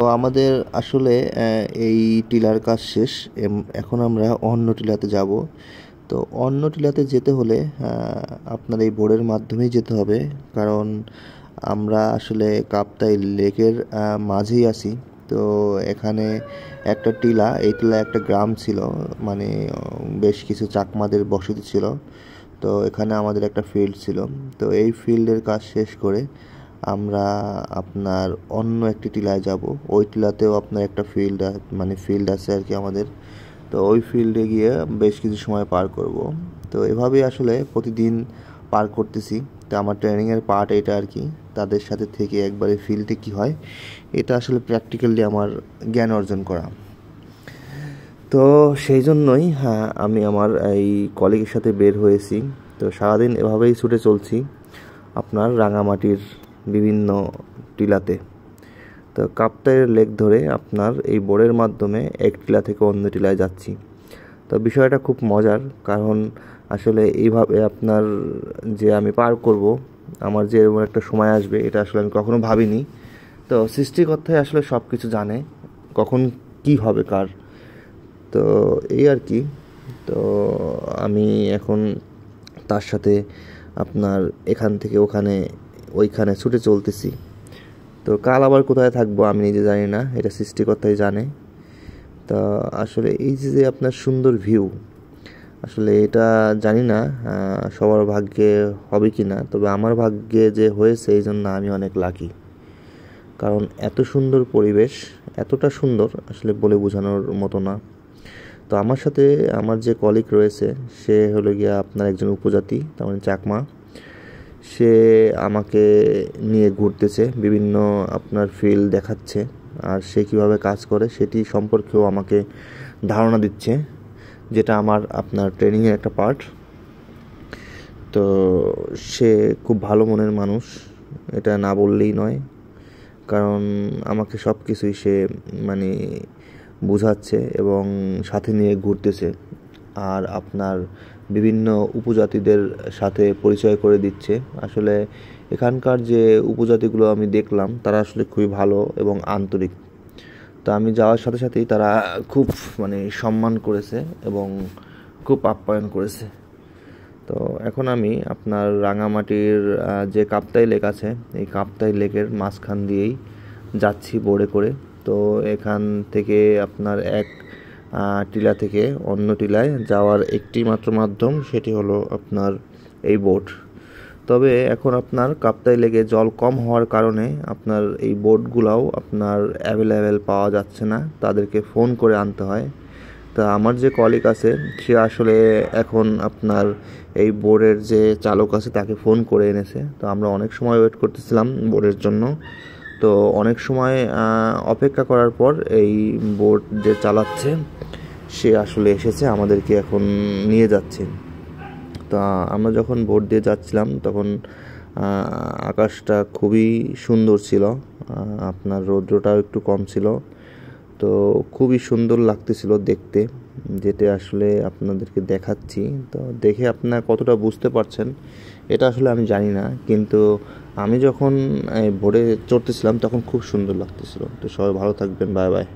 তো আমাদের আসলে এই টিলার কাজ শেষ। এখন আমরা অন্য টিলাতে যাব। তো অন্য টিলাতে যেতে হলে আপনার এই বোর্ডের মাধ্যমেই যেতে হবে, কারণ আমরা আসলে কাপ্তাই লেকের মাঝেই আছি। তো এখানে একটা টিলা, এই টিলায় একটা গ্রাম ছিল, মানে বেশ কিছু চাকমাদের বসতি ছিল। তো এখানে আমাদের একটা ফিল্ড ছিল। তো এই ফিল্ডের কাজ শেষ করে আমরা আপনার অন্য একটি টিলায় যাব। ওই টিলাতেও আপনার একটা ফিল্ড আছে আর কি আমাদের। তো ওই ফিল্ডে গিয়ে বেশ কিছু সময় পার করব। তো এভাবেই আসলে প্রতিদিন পার করতেছি। তো আমার ট্রেনিংয়ের পার্ট এটা আর কি, তাদের সাথে থেকে একবারে ফিল্ডে কী হয় এটা আসলে প্র্যাকটিক্যালি আমার জ্ঞান অর্জন করা। তো সেই জন্যই আমি আমার এই কলিগের সাথে বের হয়েছি। তো সারাদিন এভাবেই ছুটে চলছি আপনার রাঙামাটির বিভিন্ন টিলাতে। তো কাপ্তাইয়ের লেক ধরে আপনার এই বোর্ডের মাধ্যমে এক টিলা থেকে অন্য টিলায় যাচ্ছি। তো বিষয়টা খুব মজার, কারণ আসলে এইভাবে আপনার যে আমি পার করব, আমার যে এরকম একটা সময় আসবে এটা আসলে আমি কখনো ভাবিনি। তো সৃষ্টিকর্তাই আসলে সব কিছু জানে, কখন কি হবে কার। তো এই আর কি। তো আমি এখন তার সাথে আপনার এখান থেকে ওইখানে ছুটে চলতেছি। তো কাল আবার কোথায় থাকবো আমি নিজে জানি না, এটা সৃষ্টিকর্তাই জানে। তা আসলে এই যে আপনার সুন্দর ভিউ, আসলে এটা জানি না সবার ভাগ্যে হবে কি না, তবে আমার ভাগ্যে যে হয়েছে এই জন্য আমি অনেক লাকি। কারণ এত সুন্দর পরিবেশ, এতটা সুন্দর আসলে বলে বোঝানোর মতো না। তো আমার সাথে আমার যে কলিগ রয়েছে সে হলো গিয়া আপনার একজন উপজাতি, তার মানে চাকমা। সে আমাকে নিয়ে ঘুরতেছে, বিভিন্ন আপনার ফিল্ড দেখাচ্ছে, আর সে কীভাবে কাজ করে সেটি সম্পর্কেও আমাকে ধারণা দিচ্ছে, যেটা আমার আপনার ট্রেনিংয়ের একটা পার্ট। তো সে খুব ভালো মনের মানুষ, এটা না বললেই নয়, কারণ আমাকে সব কিছুই সে মানে বোঝাচ্ছে এবং সাথে নিয়ে ঘুরতেছে, আর আপনার বিভিন্ন উপজাতিদের সাথে পরিচয় করে দিচ্ছে। আসলে এখানকার যে উপজাতিগুলো আমি দেখলাম তারা আসলে খুবই ভালো এবং আন্তরিক। তো আমি যাওয়ার সাথে সাথেই তারা খুব সম্মান করেছে এবং খুব আপ্যায়ন করেছে। তো এখন আমি আপনার রাঙামাটির যে কাপ্তাই লেক আছে, এই কাপ্তাই লেকের মাঝখান দিয়েই যাচ্ছি বোর্ডে করে। তো এখান থেকে আপনার এক টিলা থেকে অন্য টিলায় যাওয়ার একটি মাত্র মাধ্যম, সেটি হলো আপনার এই বোট। তবে এখন আপনার কাপ্তাই লেকে জল কম হওয়ার কারণে আপনার এই বোটগুলাও আপনার অ্যাভেলেবেল পাওয়া যাচ্ছে না, তাদেরকে ফোন করে আনতে হয়। তা আমার যে কলিগ আছে সে আসলে এখন আপনার এই বোর্ডের যে চালক আছে তাকে ফোন করে এনেছে। তো আমরা অনেক সময় ওয়েট করতেছিলাম বোর্ডের জন্য। তো অনেক সময় অপেক্ষা করার পর এই বোট যে চালাচ্ছে সে আসলে এসেছে, আমাদেরকে এখন নিয়ে যাচ্ছে। তা আমরা যখন বোট দিয়ে যাচ্ছিলাম তখন আকাশটা খুবই সুন্দর ছিল, আপনার রৌদ্রটাও একটু কম ছিল। তো খুবই সুন্দর লাগতেছিল দেখতে, যেটা আসলে আপনাদেরকে দেখাচ্ছি। তো দেখে আপনারা কতটা বুঝতে পারছেন এটা আসলে আমি জানি না, কিন্তু আমি যখন বোটে চড়তেছিলাম তখন খুব সুন্দর লাগতেছিল। তো সবাই ভালো থাকবেন, বাই বাই।